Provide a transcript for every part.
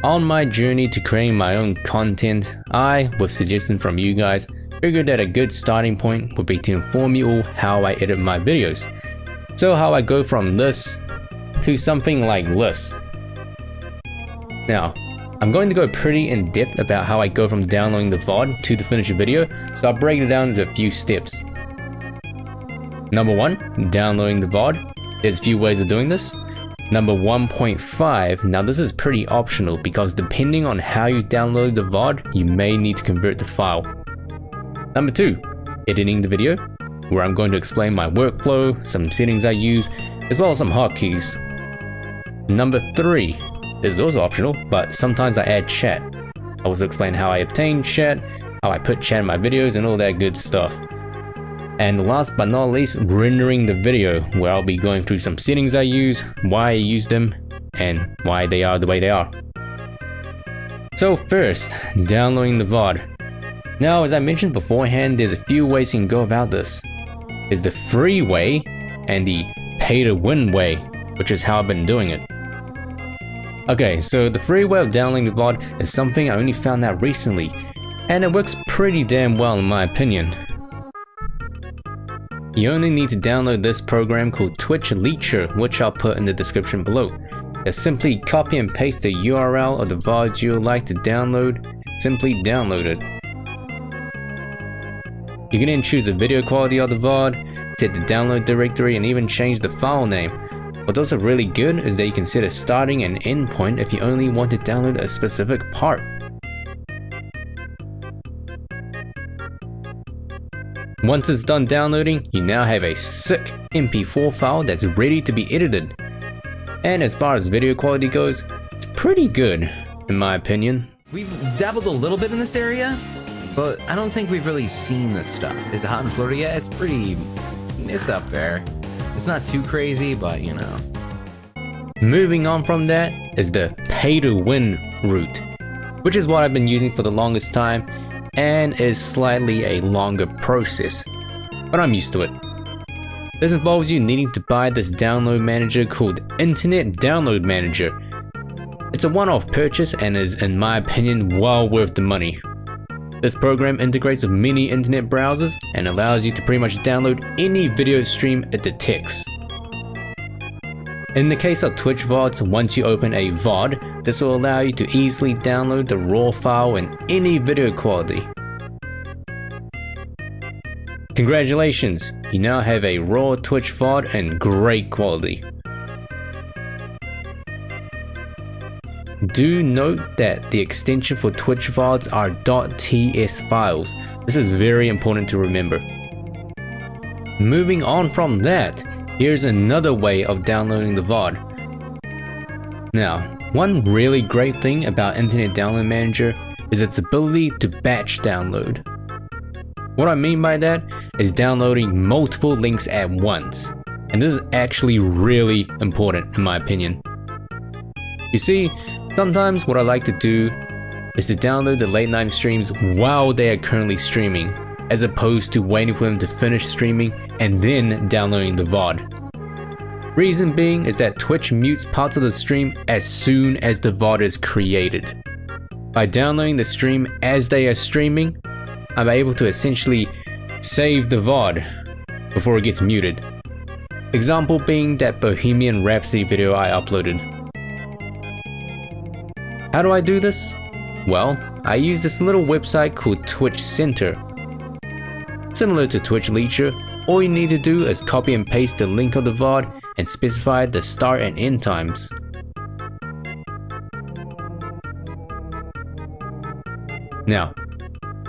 On my journey to creating my own content, I, with suggestions from you guys, figured that a good starting point would be to inform you all how I edit my videos. So how I go from this to something like this. Now, I'm going to go pretty in depth about how I go from downloading the VOD to the finished video, so I'll break it down into a few steps. Number 1, downloading the VOD. There's a few ways of doing this. Number 1.5, now this is pretty optional because depending on how you download the VOD, you may need to convert the file. Number 2, editing the video, where I'm going to explain my workflow, some settings I use, as well as some hotkeys. Number 3 is also optional, but sometimes I add chat. I will explain how I obtain chat, how I put chat in my videos, and all that good stuff. And last but not least, rendering the video, where I'll be going through some settings I use, why I use them, and why they are the way they are. So first, downloading the VOD. Now, as I mentioned beforehand, there's a few ways you can go about this. There's the free way and the pay-to-win way, which is how I've been doing it. Okay, so the free way of downloading the VOD is something I only found out recently, and it works pretty damn well in my opinion. You only need to download this program called Leecher, which I'll put in the description below. Just simply copy and paste the URL of the VOD you would like to download, and simply download it. You can then choose the video quality of the VOD, set the download directory, and even change the file name. What's also really good is that you can set a starting and end point if you only want to download a specific part. Once it's done downloading, you now have a sick MP4 file that's ready to be edited. And as far as video quality goes, it's pretty good, in my opinion. We've dabbled a little bit in this area, but I don't think we've really seen this stuff. Is it hot in Florida yet? It's up there. It's not too crazy, but you know. Moving on from that is the pay-to-win route, which is what I've been using for the longest time, and is slightly a longer process, but I'm used to it. This involves you needing to buy this download manager called Internet Download Manager. It's a one-off purchase and is, in my opinion, well worth the money. This program integrates with many internet browsers and allows you to pretty much download any video stream it detects. In the case of Twitch VODs, once you open a VOD, this will allow you to easily download the raw file in any video quality. Congratulations, you now have a raw Twitch VOD in great quality. Do note that the extension for Twitch VODs are .ts files. This is very important to remember. Moving on from that, here's another way of downloading the VOD. Now, one really great thing about Internet Download Manager is its ability to batch download. What I mean by that is downloading multiple links at once, and this is actually really important in my opinion. You see, sometimes what I like to do is to download the late night streams while they are currently streaming, as opposed to waiting for them to finish streaming and then downloading the VOD. Reason being is that Twitch mutes parts of the stream as soon as the VOD is created. By downloading the stream as they are streaming, I'm able to essentially save the VOD before it gets muted. Example being that Bohemian Rhapsody video I uploaded. How do I do this? Well, I use this little website called Twitch Center. Similar to Twitch Leecher, all you need to do is copy and paste the link of the VOD and specify the start and end times. Now,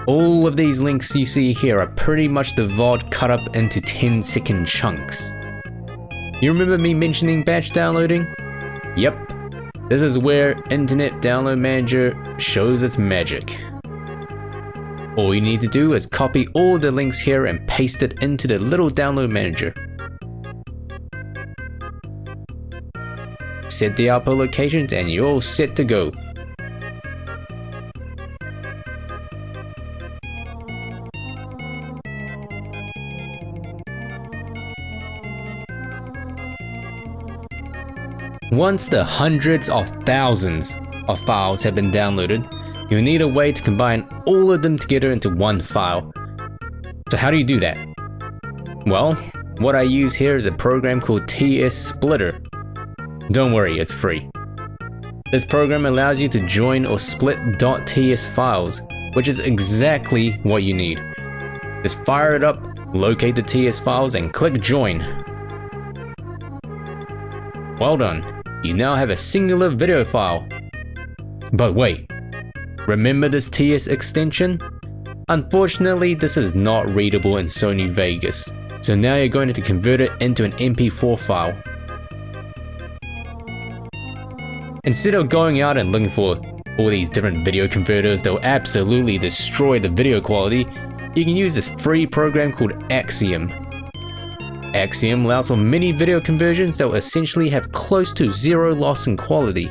all of these links you see here are pretty much the VOD cut up into 10-second chunks. You remember me mentioning batch downloading? Yep, this is where Internet Download Manager shows its magic. All you need to do is copy all the links here and paste it into the little download manager. Set the upload locations and you're all set to go. Once the hundreds of thousands, of files have been downloaded, you'll need a way to combine all of them together into one file. So how do you do that? Well, what I use here is a program called TSSpliter. Don't worry, it's free. This program allows you to join or split .ts files, which is exactly what you need. Just fire it up, locate the TS files, and click join. Well done, you now have a singular video file. But wait, remember this TS extension? Unfortunately, this is not readable in Sony Vegas, so now you're going to convert it into an MP4 file. Instead of going out and looking for all these different video converters that will absolutely destroy the video quality, you can use this free program called Axiom. Axiom allows for many video conversions that will essentially have close to zero loss in quality.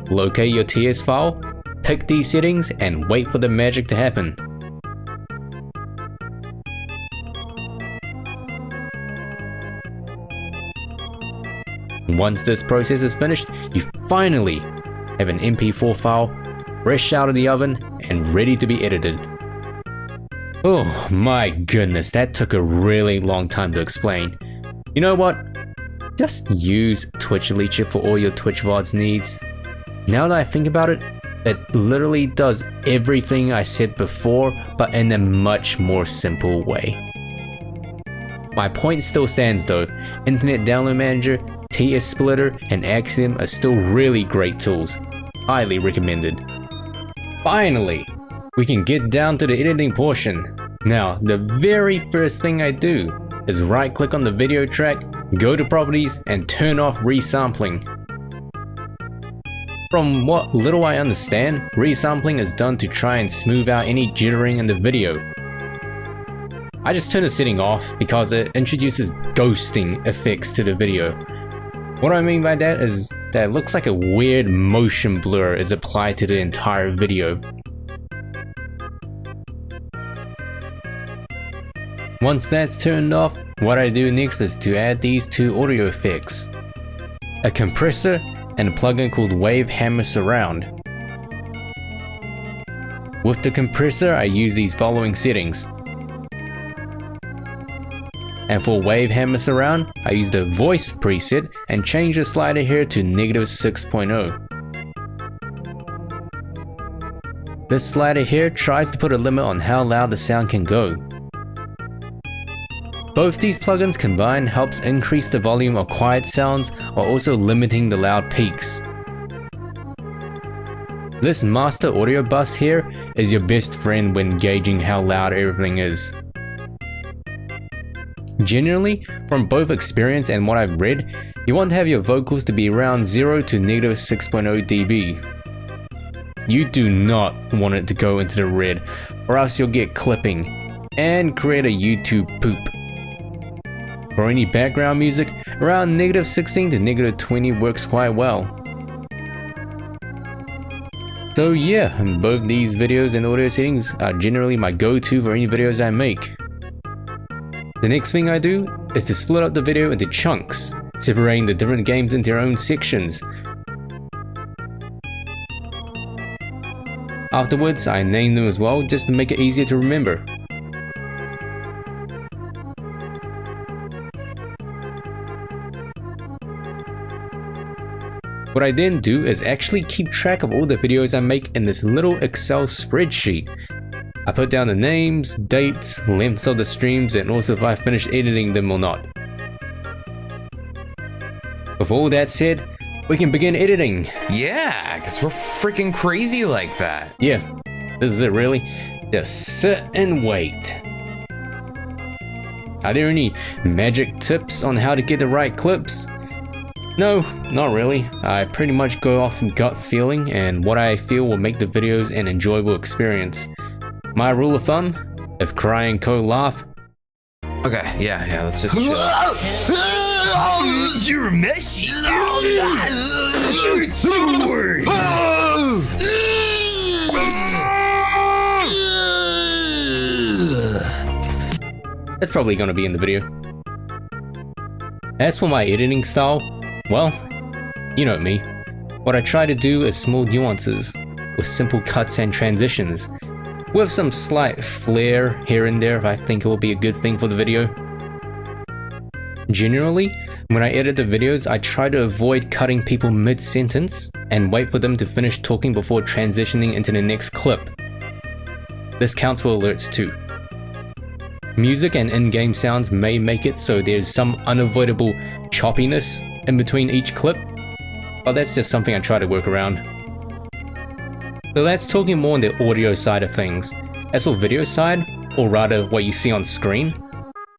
Locate your TS file, pick these settings, and wait for the magic to happen. Once this process is finished, you finally have an MP4 file fresh out of the oven and ready to be edited. Oh my goodness, that took a really long time to explain. You know what? Just use Twitch Leecher for all your Twitch VODs needs. Now that I think about it, it literally does everything I said before, but in a much more simple way. My point still stands though. Internet Download Manager, TSSpliter, and Axiom are still really great tools. Highly recommended. Finally, we can get down to the editing portion. Now, the very first thing I do is right click on the video track, go to properties, and turn off resampling. From what little I understand, resampling is done to try and smooth out any jittering in the video. I just turn the setting off because it introduces ghosting effects to the video. What I mean by that is that it looks like a weird motion blur is applied to the entire video. Once that's turned off, what I do next is to add these two audio effects: a compressor and a plugin called Wave Hammer Surround. With the compressor, I use these following settings. And for Wave Hammer Surround, I use the voice preset and change the slider here to -6.0. This slider here tries to put a limit on how loud the sound can go. Both these plugins combined helps increase the volume of quiet sounds while also limiting the loud peaks. This master audio bus here is your best friend when gauging how loud everything is. Generally, from both experience and what I've read, you want to have your vocals to be around 0 to -6.0 dB. You do not want it to go into the red, or else you'll get clipping and create a YouTube poop. For any background music, around -16 to -20 works quite well. So yeah, both these videos and audio settings are generally my go-to for any videos I make. The next thing I do is to split up the video into chunks, separating the different games into their own sections. Afterwards, I name them as well just to make it easier to remember. What I then do is actually keep track of all the videos I make in this little Excel spreadsheet. I put down the names, dates, lengths of the streams, and also if I finished editing them or not. With all that said, we can begin editing. Yeah, because we're freaking crazy like that. Yeah, this is it really. Just sit and wait. Are there any magic tips on how to get the right clips? No, not really. I pretty much go off gut feeling and what I feel will make the videos an enjoyable experience. My rule of thumb, if cry and co-laugh. Okay, yeah, let's just chill. You're messy. You're sword. That's probably gonna be in the video. As for my editing style, well, you know me. What I try to do is small nuances, with simple cuts and transitions, with some slight flair here and there if I think it will be a good thing for the video. Generally, when I edit the videos, I try to avoid cutting people mid-sentence and wait for them to finish talking before transitioning into the next clip. This counts for alerts too. Music and in-game sounds may make it so there's some unavoidable choppiness in between each clip, but that's just something I try to work around. So that's talking more on the audio side of things. As for video side, or rather what you see on screen,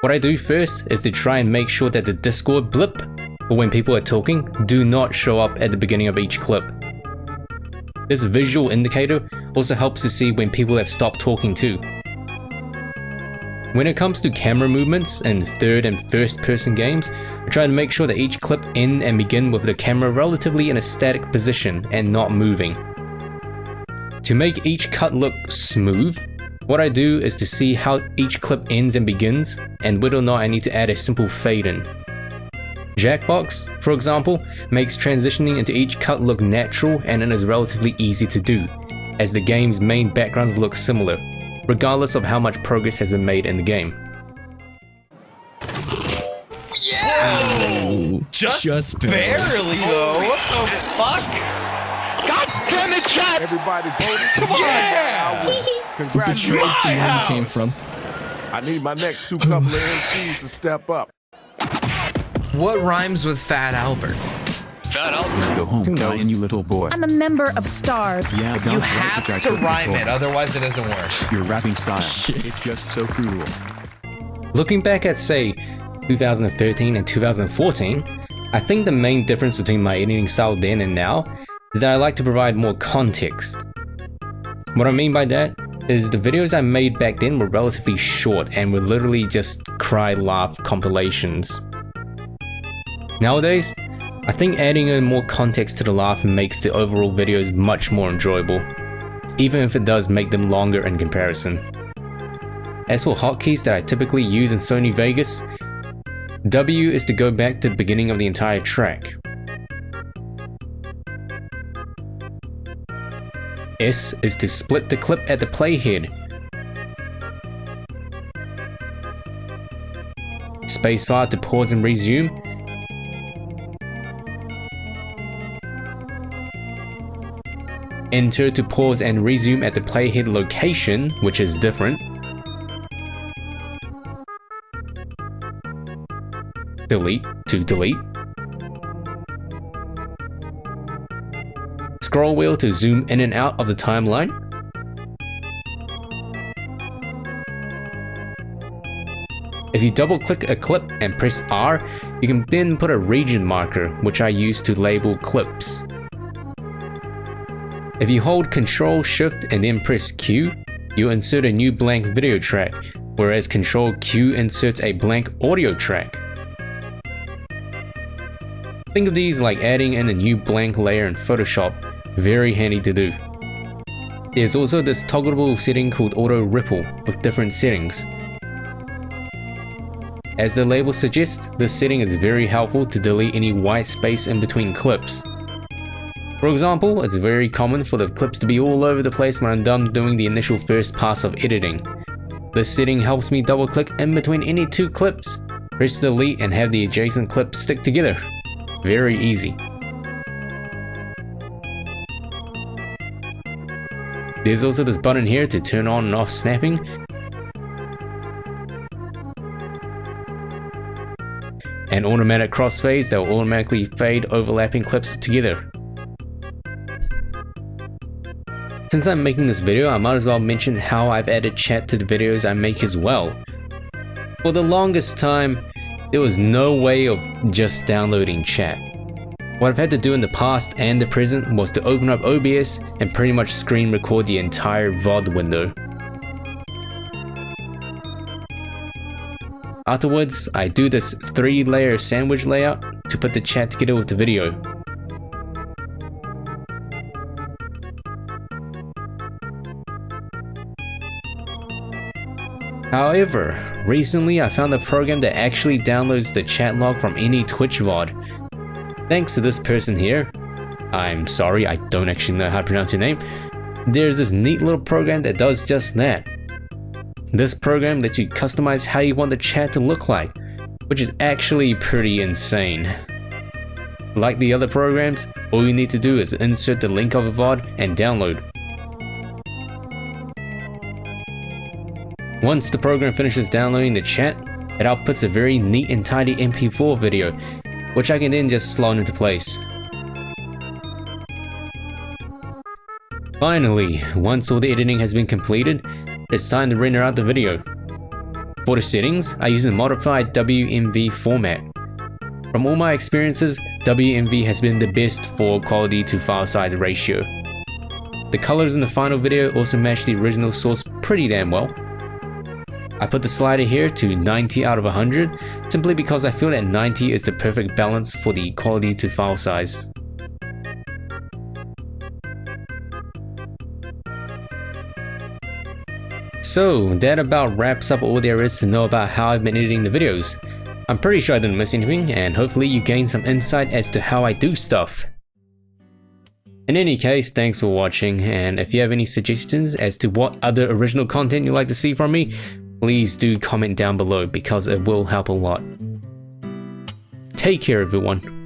what I do first is to try and make sure that the Discord blip, or when people are talking, do not show up at the beginning of each clip. This visual indicator also helps to see when people have stopped talking too. When it comes to camera movements in third and first person games, I try to make sure that each clip end and begin with the camera relatively in a static position and not moving. To make each cut look smooth, what I do is to see how each clip ends and begins, and whether or not I need to add a simple fade in. Jackbox, for example, makes transitioning into each cut look natural and it is relatively easy to do, as the game's main backgrounds look similar, regardless of how much progress has been made in the game. Yeah! Just barely though. What the fuck? God damn it, chat! Everybody voted. Come on now. Congratulations. Came from. I need my next two couple of MCs to step up. What rhymes with Fat Albert? Fat Albert. Go home, Ryan, you little boy. I'm a member of STARV. Yeah, You have to rhyme it, otherwise it doesn't work. Your rapping style. It's just so cruel. Looking back at, say, 2013 and 2014, I think the main difference between my editing style then and now is that I like to provide more context. What I mean by that is the videos I made back then were relatively short and were literally just cry-laugh compilations. Nowadays, I think adding in more context to the laugh makes the overall videos much more enjoyable, even if it does make them longer in comparison. As for hotkeys that I typically use in Sony Vegas, W is to go back to the beginning of the entire track. S is to split the clip at the playhead. Spacebar to pause and resume. Enter to pause and resume at the playhead location, which is different. Delete to delete. Scroll wheel to zoom in and out of the timeline. If you double click a clip and press R, you can then put a region marker, which I use to label clips. If you hold Ctrl Shift and then press Q, you insert a new blank video track, whereas Ctrl Q inserts a blank audio track. Think of these like adding in a new blank layer in Photoshop, very handy to do. There's also this toggleable setting called Auto Ripple with different settings. As the label suggests, this setting is very helpful to delete any white space in between clips. For example, it's very common for the clips to be all over the place when I'm done doing the initial first pass of editing. This setting helps me double click in between any two clips, press delete and have the adjacent clips stick together. Very easy. There's also this button here to turn on and off snapping. And automatic crossfades that will automatically fade overlapping clips together. Since I'm making this video, I might as well mention how I've added chat to the videos I make as well. For the longest time, there was no way of just downloading chat. What I've had to do in the past and the present was to open up OBS and pretty much screen record the entire VOD window. Afterwards, I do this 3-layer sandwich layout to put the chat together with the video. However, recently I found a program that actually downloads the chat log from any Twitch VOD. Thanks to this person here, I'm sorry, I don't actually know how to pronounce your name. There's this neat little program that does just that. This program lets you customize how you want the chat to look like, which is actually pretty insane. Like the other programs, all you need to do is insert the link of a VOD and download. Once the program finishes downloading the chat, it outputs a very neat and tidy MP4 video, which I can then just slot into place. Finally, once all the editing has been completed, it's time to render out the video. For the settings, I use a modified WMV format. From all my experiences, WMV has been the best for quality to file size ratio. The colors in the final video also match the original source pretty damn well. I put the slider here to 90 out of 100, simply because I feel that 90 is the perfect balance for the quality to file size. So that about wraps up all there is to know about how I've been editing the videos. I'm pretty sure I didn't miss anything, and hopefully you gained some insight as to how I do stuff. In any case, thanks for watching, and if you have any suggestions as to what other original content you'd like to see from me, please do comment down below because it will help a lot. Take care everyone.